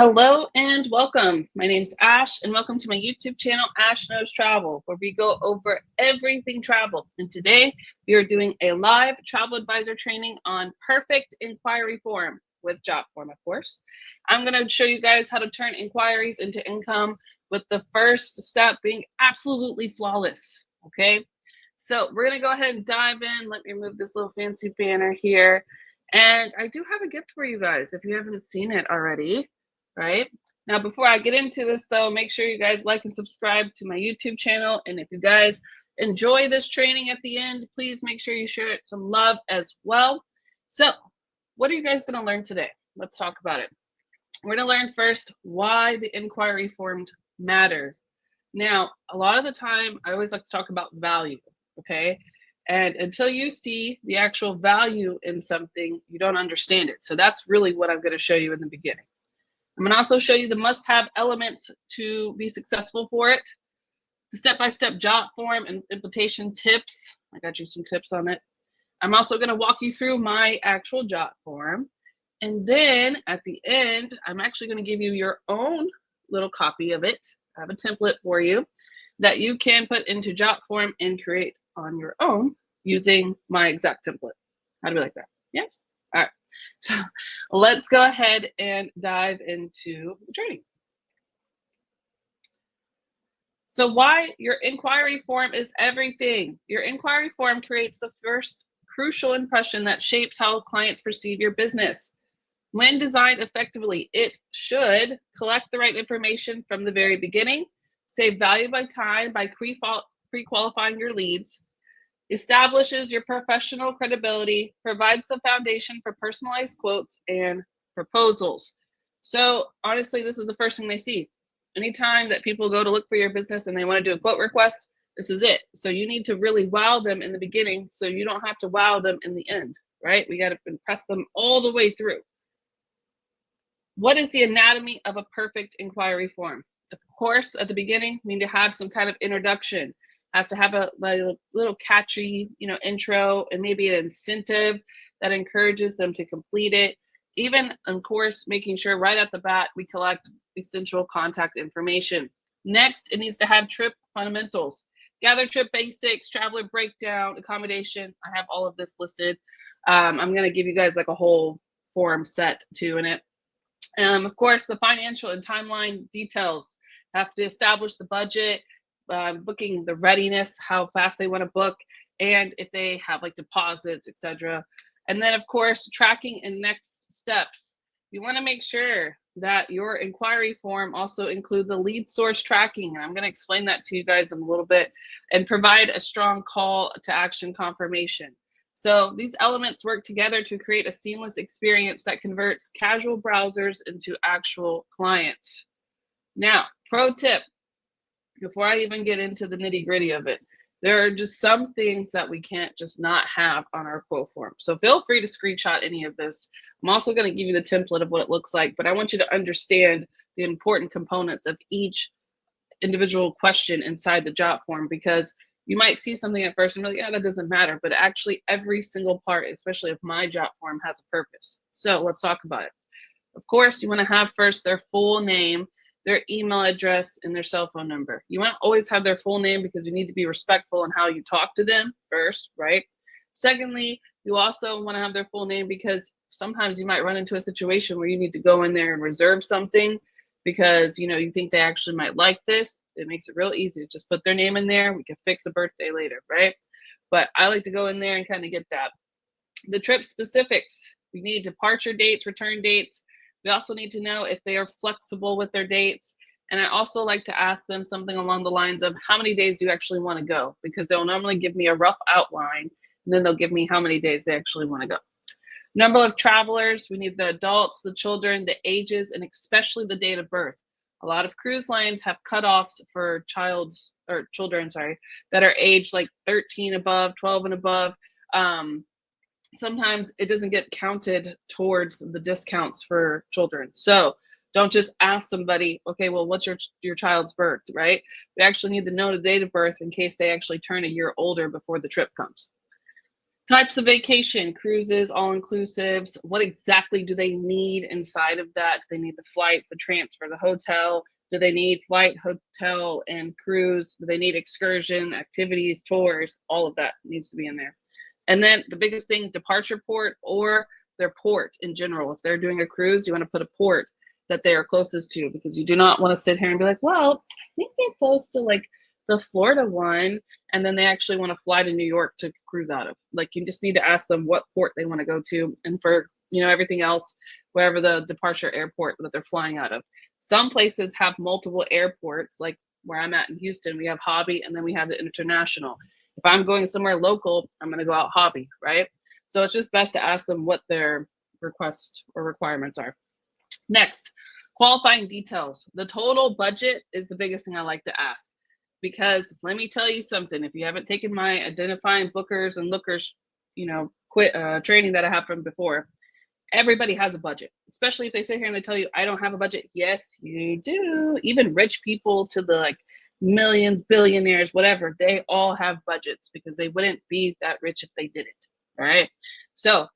Hello and welcome. My name's Ash and welcome to my YouTube channel, Ash Knows Travel, where we go over everything travel. And today we are doing a live travel advisor training on perfect inquiry form with JotForm, of course. I'm going to show you guys how to turn inquiries into income with the first step being absolutely flawless. Okay, so we're going to go ahead and dive in. Let me remove this little fancy banner here. And I do have a gift for you guys if you haven't seen it already. Right now, before I get into this though, make sure you guys like and subscribe to my YouTube channel. And if you guys enjoy this training at the end, please make sure you share it some love as well. So what are you guys going to learn today? Let's talk about it. We're going to learn first why the inquiry forms matter. Now, a lot of the time, I always like to talk about value, okay? And until you see the actual value in something, you don't understand it. So that's really what I'm going to show you in the beginning. I'm going to also show you the must-have elements to be successful for it, the step-by-step JotForm and implementation tips. I got you some tips on it. I'm also going to walk you through my actual JotForm. And then at the end, I'm actually going to give you your own little copy of it. I have a template for you that you can put into JotForm and create on your own using my exact template. How do we like that? Yes? All right. So let's go ahead and dive into the training. So why your inquiry form is everything. Your inquiry form creates the first crucial impression that shapes how clients perceive your business. When designed effectively, it should collect the right information from the very beginning, save valuable time by pre-qualifying your leads, establishes your professional credibility, provides the foundation for personalized quotes and proposals. So honestly, this is the first thing they see. Anytime that people go to look for your business and they want to do a quote request, this is it. So you need to really wow them in the beginning so you don't have to wow them in the end, right? We got to impress them all the way through. What is the anatomy of a perfect inquiry form? Of course, at the beginning, we need to have some kind of introduction. Has to have a little catchy, intro and maybe an incentive that encourages them to complete it. Even, of course, making sure right at the bat we collect essential contact information. Next, it needs to have trip fundamentals. Gather trip basics, traveler breakdown, accommodation. I have all of this listed. I'm going to give you guys like a whole form set too in it. Of course, the financial and timeline details. Have to establish the budget, booking the readiness, how fast they want to book, and if they have like deposits, etc. And then, of course, tracking and next steps. You want to make sure that your inquiry form also includes a lead source tracking. And I'm going to explain that to you guys in a little bit and provide a strong call to action confirmation. So these elements work together to create a seamless experience that converts casual browsers into actual clients. Now, pro tip, before I even get into the nitty gritty of it, there are just some things that we can't just not have on our quote form. So feel free to screenshot any of this. I'm also going to give you the template of what it looks like, but I want you to understand the important components of each individual question inside the JotForm, because you might see something at first and be like, yeah, that doesn't matter. But actually every single part, especially if my JotForm, has a purpose. So let's talk about it. Of course, you want to have first their full name, their email address, and their cell phone number. You want to always have their full name because you need to be respectful in how you talk to them first, right? Secondly, you also want to have their full name because sometimes you might run into a situation where you need to go in there and reserve something because you think they actually might like this. It makes it real easy to just put their name in there. We can fix a birthday later, right? But I like to go in there and kind of get that. The trip specifics. We need departure dates, return dates. We also need to know if they are flexible with their dates. And I also like to ask them something along the lines of how many days do you actually want to go? Because they'll normally give me a rough outline and then they'll give me how many days they actually want to go. Number of travelers, we need the adults, the children, the ages, and especially the date of birth. A lot of cruise lines have cutoffs for children, that are aged like 13 above, 12 and above. Sometimes it doesn't get counted towards the discounts for children. So don't just ask somebody, okay, well, what's your child's birth, right? We actually need to know the date of birth in case they actually turn a year older before the trip comes. Types of vacation, cruises, all-inclusives. What exactly do they need inside of that? Do they need the flights, the transfer, the hotel? Do they need flight, hotel, and cruise? Do they need excursion, activities, tours? All of that needs to be in there. And then the biggest thing, departure port or their port in general. If they're doing a cruise, you want to put a port that they are closest to, because you do not want to sit here and be like, well, I think they're close to like the Florida one, and then they actually want to fly to New York to cruise out of. Like, you just need to ask them what port they want to go to, and for, you know, everything else, wherever the departure airport that they're flying out of. Some places have multiple airports, like where I'm at in Houston, we have Hobby, and then we have the international. If I'm going somewhere local, I'm going to go out Hobby, right? So it's just best to ask them what their requests or requirements are. Next, qualifying details. The total budget is the biggest thing I like to ask, because let me tell you something. If you haven't taken my identifying bookers and lookers, you know, training that I have from before, everybody has a budget, especially if they sit here and they tell you, I don't have a budget. Yes, you do. Even rich people to the like millions, billionaires, whatever, they all have budgets, because they wouldn't be that rich if they didn't. All right. So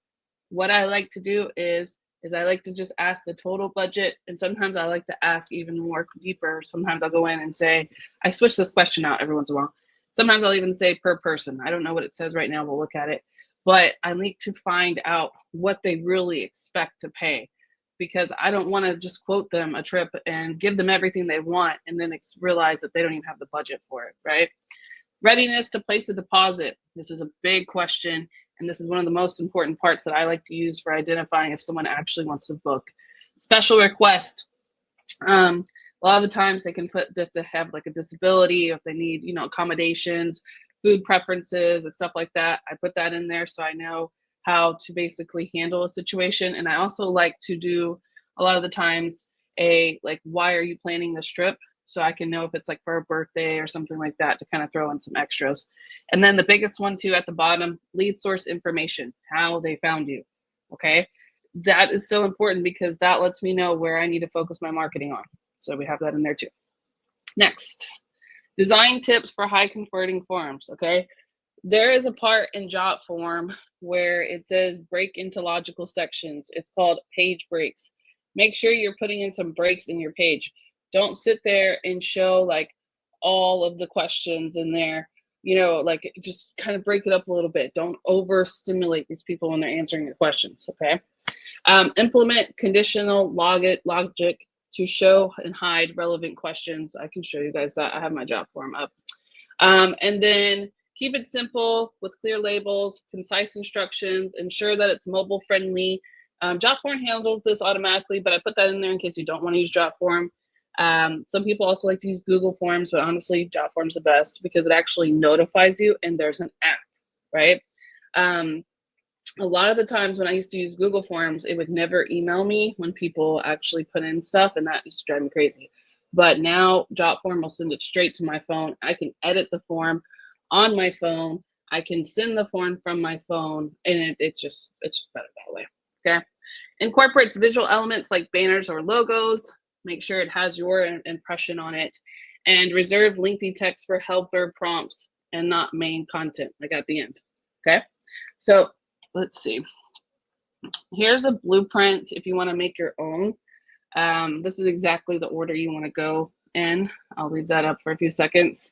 what I like to do is I like to just ask the total budget. And sometimes I like to ask even more deeper. Sometimes I'll go in and say, I switch this question out every once in a while. Sometimes I'll even say per person. I don't know what it says right now. We'll look at it. But I need to find out what they really expect to pay, because I don't want to just quote them a trip and give them everything they want and then realize that they don't even have the budget for it, right? Readiness to place a deposit. This is a big question, and this is one of the most important parts that I like to use for identifying if someone actually wants to book. Special request. A lot of the times they can put if they have like a disability, or if they need, you know, accommodations, food preferences, and stuff like that. I put that in there so I know how to basically handle a situation. And I also like to do a lot of the times like, why are you planning this trip? So I can know if it's like for a birthday or something like that, to kind of throw in some extras. And then the biggest one too at the bottom, lead source information, how they found you. Okay. That is so important, because that lets me know where I need to focus my marketing on. So we have that in there too. Next, design tips for high converting forms. Okay. There is a part in JotForm where it says break into logical sections. It's called page breaks. Make sure you're putting in some breaks in your page. Don't sit there and show like all of the questions in there, you know, like just kind of break it up a little bit. Don't overstimulate these people when they're answering your questions, okay? Implement conditional logic to show and hide relevant questions. I can show you guys that. I have my JotForm up. And then keep it simple with clear labels, concise instructions, ensure that it's mobile friendly. JotForm handles this automatically, but I put that in there in case you don't want to use JotForm. Some people also like to use Google Forms, but honestly, JotForm's the best because it actually notifies you and there's an app, right? A lot of the times when I used to use Google Forms, it would never email me when people actually put in stuff, and that used to drive me crazy. But now JotForm will send it straight to my phone. I can edit the form on my phone. I can send the form from my phone, and it's just better that way, okay? Incorporates visual elements like banners or logos. Make sure it has your impression on it. And reserve lengthy text for helper prompts and not main content, like at the end, okay? So let's see. Here's a blueprint if you want to make your own. This is exactly the order you want to go in. I'll leave that up for a few seconds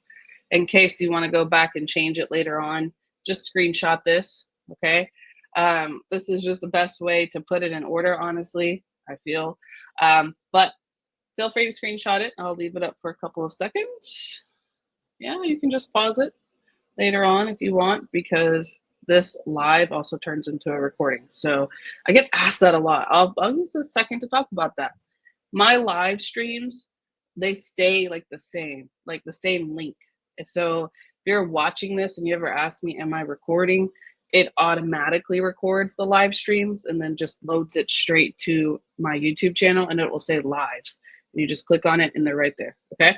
in case you want to go back and change it later on. Just screenshot this, okay? This is just the best way to put it in order, honestly, I feel. But feel free to screenshot it. I'll leave it up for a couple of seconds. Yeah, you can just pause it later on if you want, because this live also turns into a recording. So I get asked that a lot. I'll use a second to talk about that. My live streams, they stay like the same link. So if you're watching this and you ever ask me, am I recording? It automatically records the live streams and then just loads it straight to my YouTube channel, and it will say lives. You just click on it and they're right there, okay?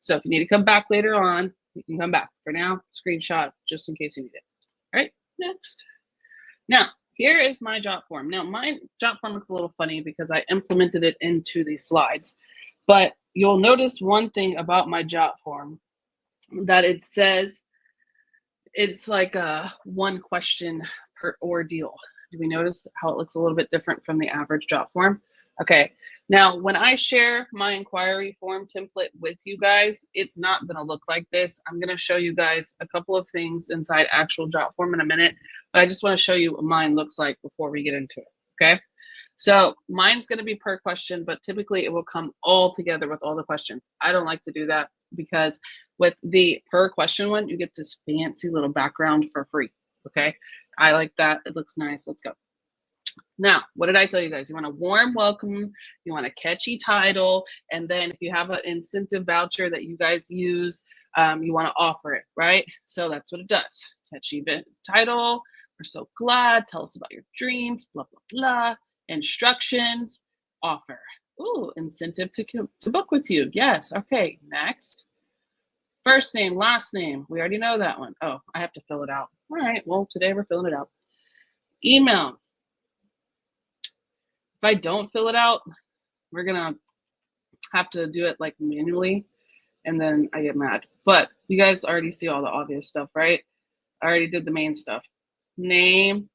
So if you need to come back later on, you can come back. For now, screenshot just in case you need it. All right, next. Now, here is my JotForm. Now, my JotForm looks a little funny because I implemented it into these slides, but you'll notice one thing about my JotForm, that it says it's like a one question per ordeal. Do we notice how it looks a little bit different from the average JotForm? Okay, now when I share my inquiry form template with you guys, it's not gonna look like this. I'm gonna show you guys a couple of things inside actual JotForm in a minute, but I just wanna show you what mine looks like before we get into it, okay? So mine's gonna be per question, but typically it will come all together with all the questions. I don't like to do that because with the per question one, you get this fancy little background for free, okay? I like that, it looks nice, let's go. Now, what did I tell you guys? You want a warm welcome, you want a catchy title, and then if you have an incentive voucher that you guys use, you want to offer it, right? So that's what it does. Catchy title, we're so glad, tell us about your dreams, blah, blah, blah. Instructions, offer. Ooh, incentive to book with you. Yes, okay, next. First name, last name, we already know that one. Oh, I have to fill it out. All right, well, today we're filling it out. Email. If I don't fill it out, we're gonna have to do it like manually, and then I get mad. But you guys already see all the obvious stuff, right? I already did the main stuff. Name,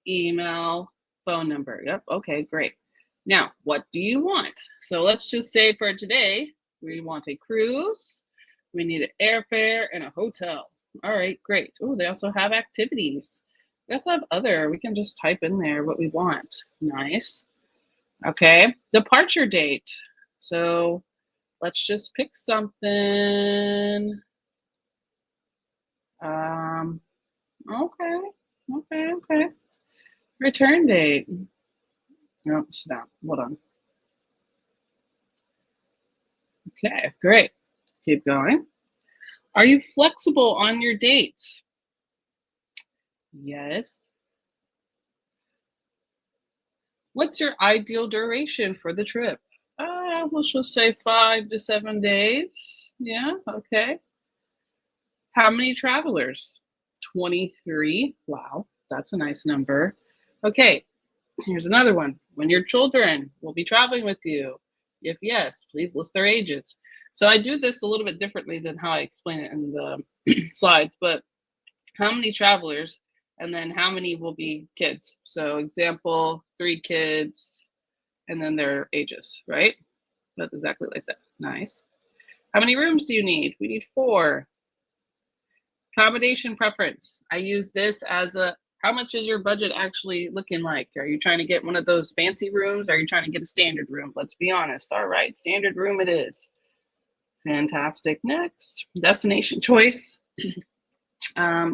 email, phone number. Yep, okay, great. Now, what do you want? So let's just say for today, we want a cruise, we need an airfare, and a hotel. All right, great. Oh, they also have activities. They also have other. We can just type in there what we want. Nice. Okay, departure date. So let's just pick something. Okay. Return date. No, stop. Hold on. Okay, great. Keep going. Are you flexible on your dates? Yes. What's your ideal duration for the trip? Let's just say 5 to 7 days. Yeah, okay. How many travelers? 23. Wow, that's a nice number. Okay, here's another one. When your children will be traveling with you? If yes, please list their ages. So I do this a little bit differently than how I explain it in the slides, but how many travelers and then how many will be kids? So example, 3 kids and then their ages, right? That's exactly like that. Nice. How many rooms do you need? We need 4. Accommodation preference. I use this as a, how much is your budget actually looking like? Are you trying to get one of those fancy rooms? Or are you trying to get a standard room? Let's be honest. All right, standard room it is. Fantastic. Next, destination choice. I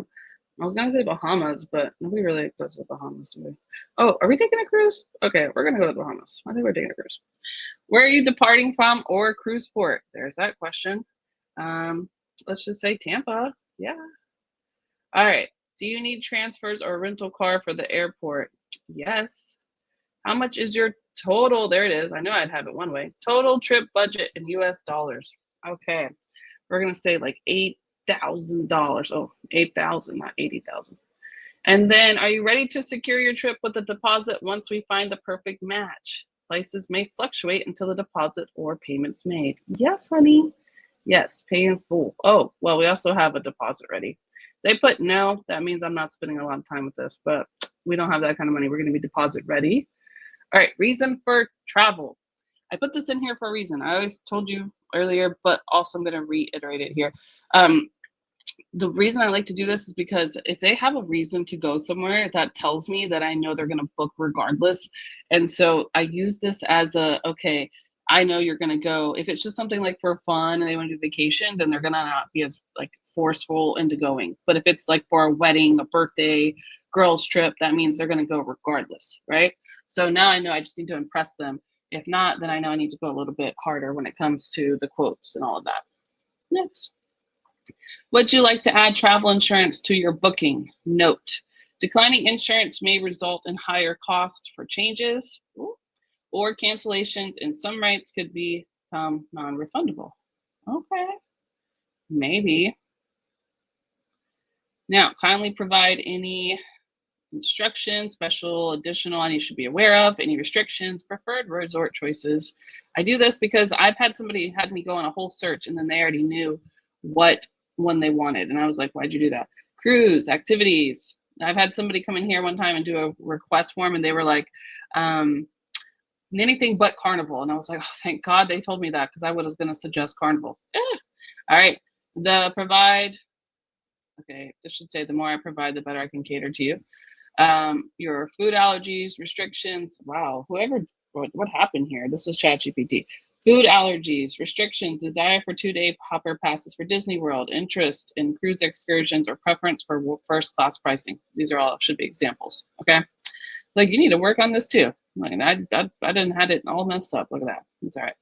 was gonna say Bahamas, but nobody really goes to the Bahamas, do we? Oh, are we taking a cruise? Okay, we're gonna go to the Bahamas. I think we're taking a cruise. Where are you departing from or cruise port? There's that question. Let's just say Tampa. Yeah. All right. Do you need transfers or rental car for the airport? Yes. How much is your total? There it is. I know I'd have it one way. Total trip budget in US dollars. Okay. We're going to say like $8,000. Oh, 8,000, not 80,000. And then are you ready to secure your trip with a deposit once we find the perfect match? Prices may fluctuate until the deposit or payments made. Yes, honey. Yes, pay in full. Oh, well, we also have a deposit ready. They put no, that means I'm not spending a lot of time with this, but we don't have that kind of money. We're going to be deposit ready. All right, reason for travel. I put this in here for a reason. I always told you earlier, but also I'm going to reiterate it here. The reason I like to do this is because if they have a reason to go somewhere, that tells me that I know they're going to book regardless. And so I use this as a, okay, I know you're going to go. If it's just something like for fun and they want to do vacation, then they're going to not be as like forceful into going. But if it's like for a wedding, a birthday, girls trip, that means they're going to go regardless, right? So now I know I just need to impress them. If not, then I know I need to go a little bit harder when it comes to the quotes and all of that. Next. Would you like to add travel insurance to your booking? Note, declining insurance may result in higher costs for changes or cancellations, and some rights could become non-refundable. Okay, maybe. Now, kindly provide any instructions, special, additional, you should be aware of, any restrictions, preferred resort choices. I do this because I've had somebody had me go on a whole search and then they already knew what one they wanted. And I was like, why'd you do that? Cruise, activities, I've had somebody come in here one time and do a request form, and they were like, anything but Carnival. And I was like, oh, thank God they told me that, because I was going to suggest Carnival. All right. The provide. Okay, this should say the more I provide, the better I can cater to you. Your food allergies, restrictions. Wow, what happened here? This was ChatGPT. Food allergies, restrictions, desire for 2-day hopper passes for Disney World, interest in cruise excursions, or preference for first class pricing. These are all should be examples. Okay, like you need to work on this too. Like I didn't had it all messed up. Look at that. It's all right.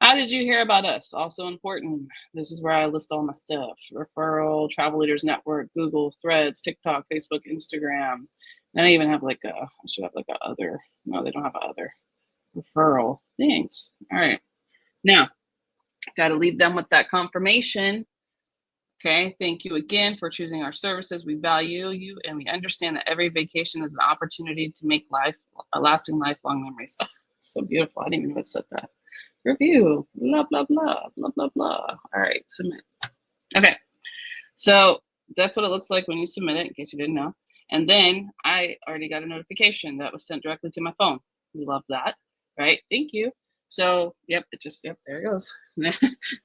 How did you hear about us? Also important. This is where I list all my stuff. Referral, Travel Leaders Network, Google, Threads, TikTok, Facebook, Instagram. And I even have like I should have like a other. No, they don't have a other. Referral. Thanks. All right. Now, got to leave them with that confirmation. Okay. Thank you again for choosing our services. We value you, and we understand that every vacation is an opportunity to make lasting lifelong memories. Oh, so beautiful. I didn't even know it said that. Review, blah, blah, blah, blah, blah, blah. All right, submit. Okay, so that's what it looks like when you submit it, in case you didn't know. And then I already got a notification that was sent directly to my phone. We love that, right? Thank you. So, yep, there it goes.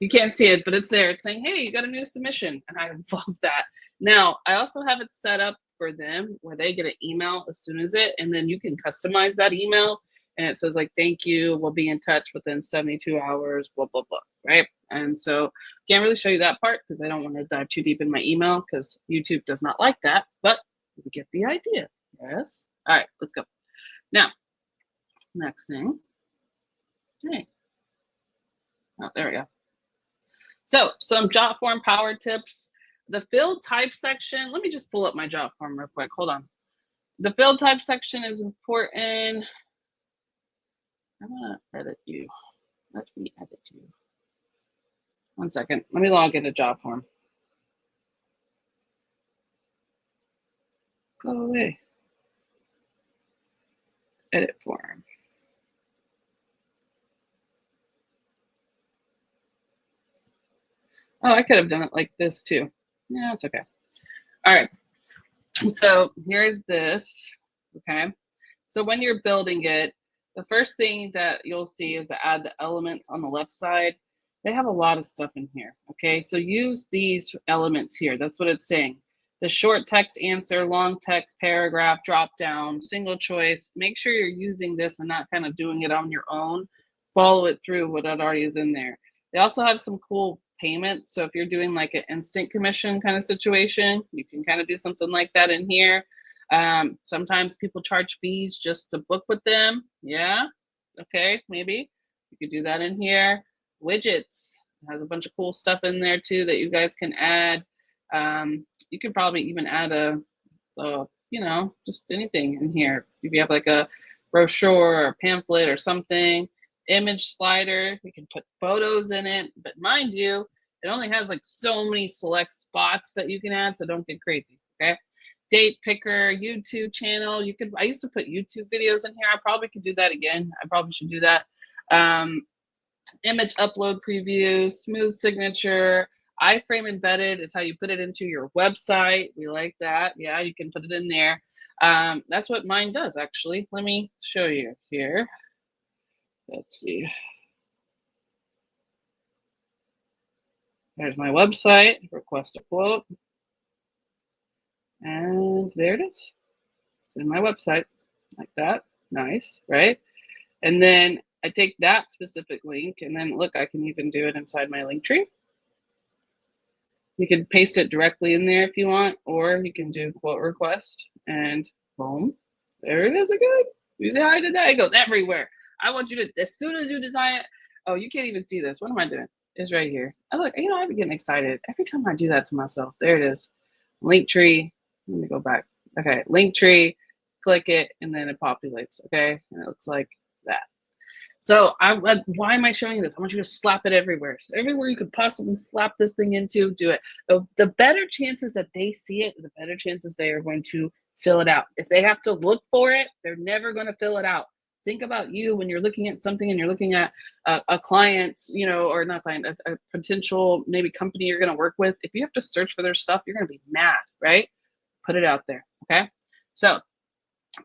You can't see it, but it's there. It's saying, hey, you got a new submission. And I love that. Now, I also have it set up for them where they get an email as soon as and then you can customize that email. And it says like, thank you, we'll be in touch within 72 hours, blah, blah, blah, right? And so can't really show you that part because I don't want to dive too deep in my email because YouTube does not like that, but you get the idea, yes? All right, let's go. Now, next thing, okay. Oh, there we go. So some JotForm power tips. The field type section, let me just pull up my JotForm real quick, hold on. The field type section is important. I'm gonna edit you. Let me edit you. 1 second. Let me log into JotForm. Go away. Edit form. Oh, I could have done it like this too. Yeah, it's okay. All right. So here's this. Okay. So when you're building it, the first thing that you'll see is to add the elements on the left side. They have a lot of stuff in here. Okay. So use these elements here. That's what it's saying. The short text answer, long text, paragraph, drop down, single choice. Make sure you're using this and not kind of doing it on your own. Follow it through what already is in there. They also have some cool payments. So if you're doing like an instant commission kind of situation, you can kind of do something like that in here. Sometimes people charge fees just to book with them. Yeah. Okay. Maybe you could do that in here. Widgets has a bunch of cool stuff in there too that you guys can add. You could probably even add just anything in here. If you have like a brochure or a pamphlet or something, image slider, you can put photos in it, but mind you, it only has like so many select spots that you can add, so don't get crazy. Okay. Date picker, YouTube channel. I used to put YouTube videos in here. I probably could do that again. I probably should do that. Image upload preview, smooth signature, iframe embedded is how you put it into your website. We like that. Yeah, you can put it in there. That's what mine does, actually. Let me show you here. Let's see. There's my website, request a quote. And there it is. It's in my website, like that. Nice, right? And then I take that specific link, and then look, I can even do it inside my link tree. You can paste it directly in there if you want, or you can do quote request, and boom, there it is again. You see how I did that? It goes everywhere. I want you to, as soon as you design it, oh, you can't even see this. What am I doing? It's right here. Oh, look, I've been getting excited every time I do that to myself. There it is. Link tree. Let me go back. Okay, link tree. Click it, and then it populates. Okay, and it looks like that. So why am I showing you this? I want you to slap it everywhere. So everywhere you could possibly slap this thing into, do it. The better chances that they see it, the better chances they are going to fill it out. If they have to look for it, they're never going to fill it out. Think about you when you're looking at something and you're looking at a client, or not client, a potential maybe company you're going to work with. If you have to search for their stuff, you're going to be mad, right? Put it out there. Okay, so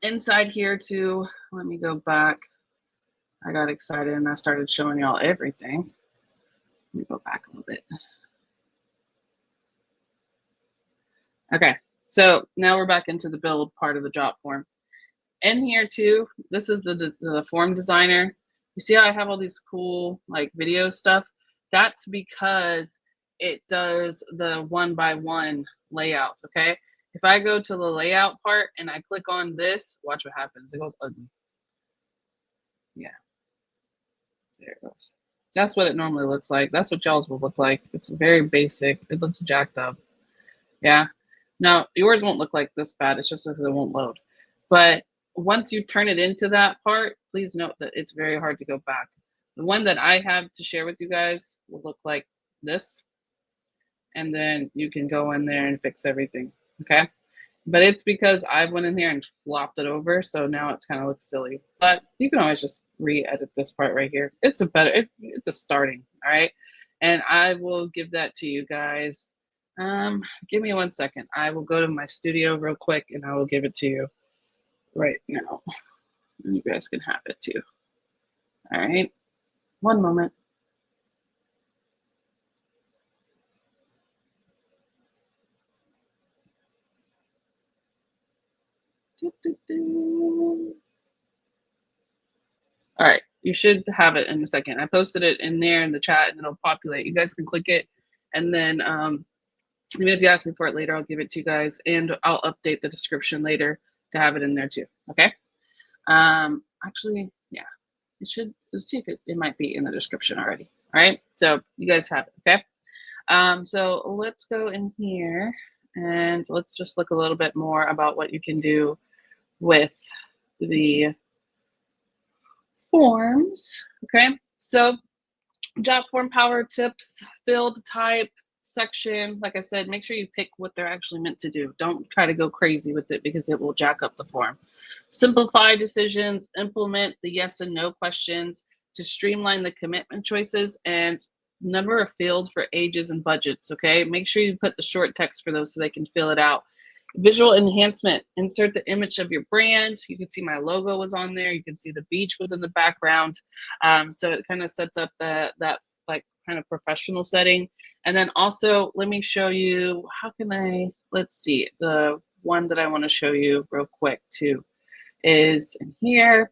inside here too, let me go back. I got excited and I started showing y'all everything. Let me go back a little bit. Okay, so now we're back into the build part of the JotForm. In here too, this is the form designer. You see how I have all these cool like video stuff? That's because it does the 1-by-1 layout, okay? If I go to the layout part and I click on this, watch what happens. It goes ugly. Yeah, there it goes. That's what it normally looks like. That's what y'all's will look like. It's very basic. It looks jacked up. Yeah. Now, yours won't look like this bad. It's just because it won't load. But once you turn it into that part, please note that it's very hard to go back. The one that I have to share with you guys will look like this. And then you can go in there and fix everything. Okay. But it's because I went in here and flopped it over. So now it kind of looks silly. But you can always just re-edit this part right here. It's a better, it's a starting. All right. And I will give that to you guys. Give me 1 second. I will go to my studio real quick and I will give it to you right now. And you guys can have it too. All right. 1 moment. All right, you should have it in a second. I posted it in there in the chat and it'll populate. You guys can click it. And then even if you ask me for it later, I'll give it to you guys. And I'll update the description later to have it in there too. Okay. Actually, yeah, it should. Let's see if it might be in the description already. All right. So you guys have it. Okay. So let's go in here and let's just look a little bit more about what you can do with the forms. Okay, so JotForm power tips, field type, section. Like I said, make sure you pick what they're actually meant to do. Don't try to go crazy with it because it will jack up the form. Simplify decisions, implement the yes and no questions to streamline the commitment choices, and number of fields for ages and budgets. Okay, make sure you put the short text for those so they can fill it out. Visual enhancement, insert the image of your brand. You can see my logo was on there. You can see the beach was in the background. So it kind of sets up that like kind of professional setting. And then also, let me show you, how can I, let's see, the one that I want to show you real quick too is in here.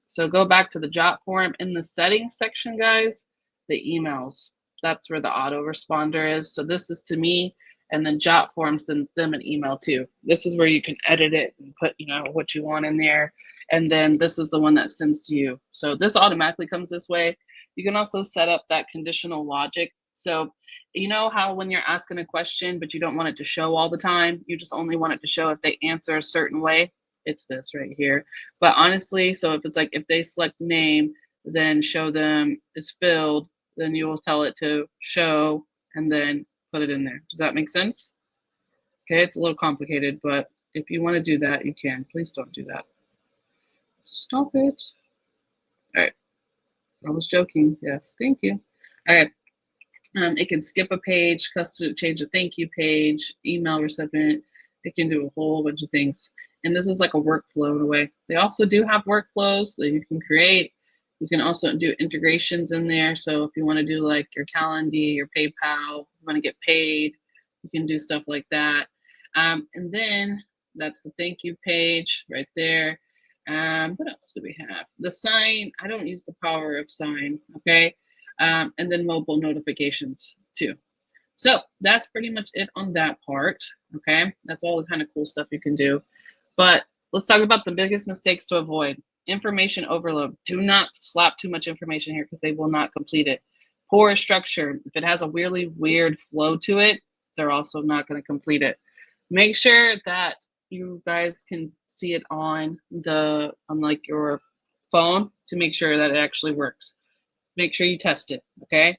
So go back to the JotForm. In the settings section, guys, the emails, that's where the autoresponder is. So this is to me. And then JotForm sends them an email too. This is where you can edit it and put, you know, what you want in there. And then this is the one that sends to you. So this automatically comes this way. You can also set up that conditional logic. So you know how when you're asking a question, but you don't want it to show all the time, you just only want it to show if they answer a certain way. It's this right here. But honestly, so if it's like, if they select name, then show them is filled, then you will tell it to show and then put it in there. Does that make sense? Okay, it's a little complicated, but if you want to do that, you can. Please don't do that. Stop it. All right. I was joking. Yes, thank you. All right. It can skip a page, custom change a thank you page, email recipient. It can do a whole bunch of things. And this is like a workflow in a way. They also do have workflows that you can create. You can also do integrations in there. So if you want to do like your Calendly, your PayPal, you want to get paid, you can do stuff like that. And then that's the thank you page right there. What else do we have? The sign, I don't use the power of sign, okay? And then mobile notifications too. So that's pretty much it on that part, okay? That's all the kind of cool stuff you can do. But let's talk about the biggest mistakes to avoid. Information overload. Do not slap too much information here because they will not complete it. Poor structure. If it has a really weird flow to it, they're also not going to complete it. Make sure that you guys can see it on like your phone to make sure that it actually works. Make sure you test it, okay?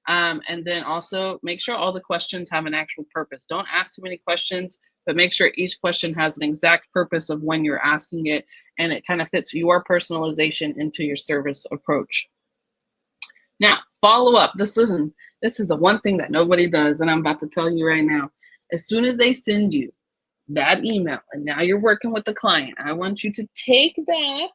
And then also make sure all the questions have an actual purpose. Don't ask too many questions, but make sure each question has an exact purpose of when you're asking it, and it kind of fits your personalization into your service approach. Now, follow up. This is the one thing that nobody does, and I'm about to tell you right now. As soon as they send you that email, and now you're working with the client. I want you to take that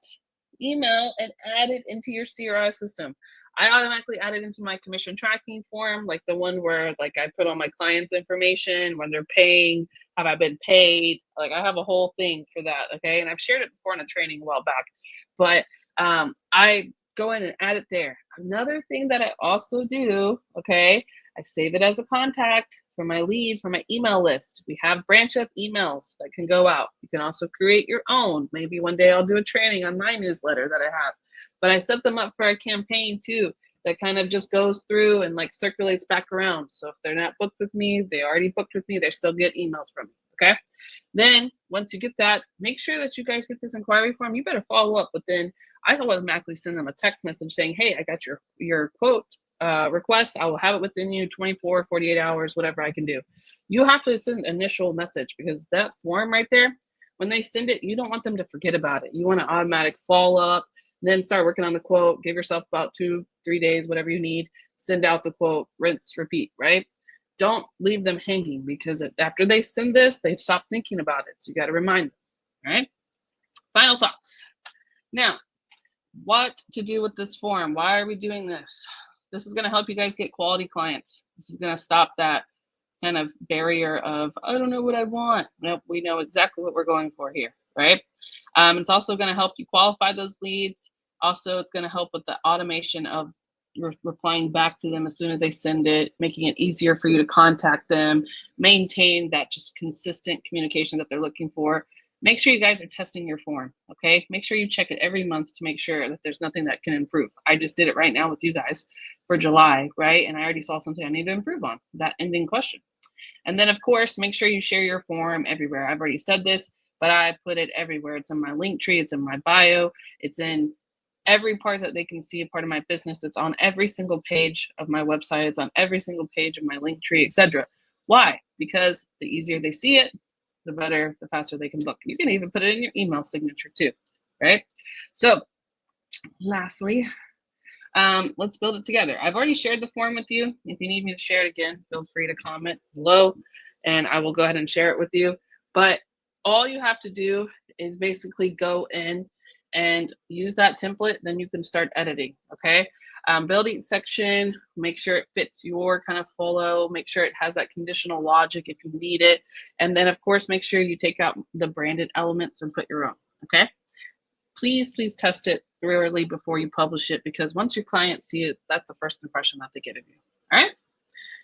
email and add it into your CRI system. I automatically add it into my commission tracking form, like the one where like I put all my clients' information, when they're paying, have I been paid? Like I have a whole thing for that. Okay. And I've shared it before in a training a while back, but I go in and add it there. Another thing that I also do, okay, I save it as a contact for my leads, for my email list. We have branch up emails that can go out. You can also create your own. Maybe one day I'll do a training on my newsletter that I have. But I set them up for a campaign too that kind of just goes through and like circulates back around. So if they're not booked with me, they already booked with me, they still get emails from me. Okay. Then once you get that, make sure that you guys get this inquiry form. You better follow up, but then I can automatically send them a text message saying, hey, I got your quote request. I will have it within you 24, 48 hours, whatever I can do. You have to send an initial message because that form right there, when they send it, you don't want them to forget about it. You want to automatic follow up, then start working on the quote. Give yourself about 2-3 days, whatever you need. Send out the quote, rinse, repeat, right? Don't leave them hanging because after they send this, they've stopped thinking about it. So you got to remind them, all right? Final thoughts. Now, what to do with this form? Why are we doing this? This is going to help you guys get quality clients. This is going to stop that kind of barrier of, I don't know what I want. Nope, we know exactly what we're going for here, right? It's also going to help you qualify those leads. Also, it's going to help with the automation of replying back to them as soon as they send it, making it easier for you to contact them, maintain that just consistent communication that they're looking for. Make sure you guys are testing your form, okay? Make sure you check it every month to make sure that there's nothing that can improve. I just did it right now with you guys for July, right? And I already saw something I need to improve on, that ending question. And then, of course, make sure you share your form everywhere. I've already said this, but I put it everywhere. It's in my link tree. It's in my bio. It's in every part that they can see a part of my business. It's on every single page of my website. It's on every single page of my link tree, etc. Why? Because the easier they see it, the better, the faster they can book. You can even put it in your email signature too, right? So lastly, let's build it together. I've already shared the form with you. If you need me to share it again, feel free to comment below and I will go ahead and share it with you. But all you have to do is basically go in and use that template, then you can start editing, okay? Build each section, make sure it fits your kind of flow, make sure it has that conditional logic if you need it. And then of course, make sure you take out the branded elements and put your own, okay? Please test it thoroughly before you publish it because once your clients see it, that's the first impression that they get of you, all right?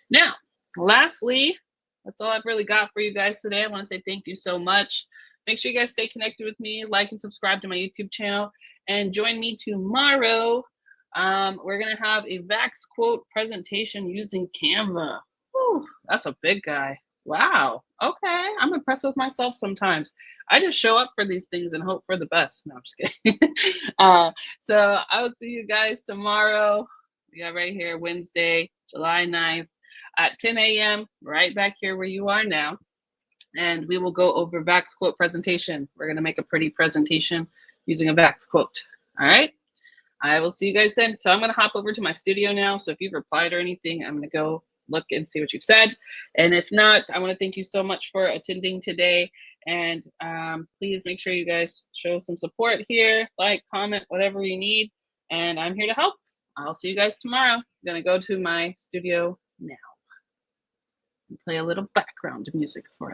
Now, lastly, that's all I've really got for you guys today. I want to say thank you so much. Make sure you guys stay connected with me, like and subscribe to my YouTube channel, and join me tomorrow. We're going to have a Vax quote presentation using Canva. Whew, that's a big guy. Wow. Okay. I'm impressed with myself sometimes. I just show up for these things and hope for the best. No, I'm just kidding. So I will see you guys tomorrow. We got right here, Wednesday, July 9th at 10 a.m. right back here where you are now. And we will go over Vax quote presentation. We're going to make a pretty presentation using a Vax quote. All right. I will see you guys then. So I'm going to hop over to my studio now. So if you've replied or anything, I'm going to go look and see what you've said. And if not, I want to thank you so much for attending today. And please make sure you guys show some support here, like, comment, whatever you need. And I'm here to help. I'll see you guys tomorrow. I'm going to go to my studio now and play a little background music for us.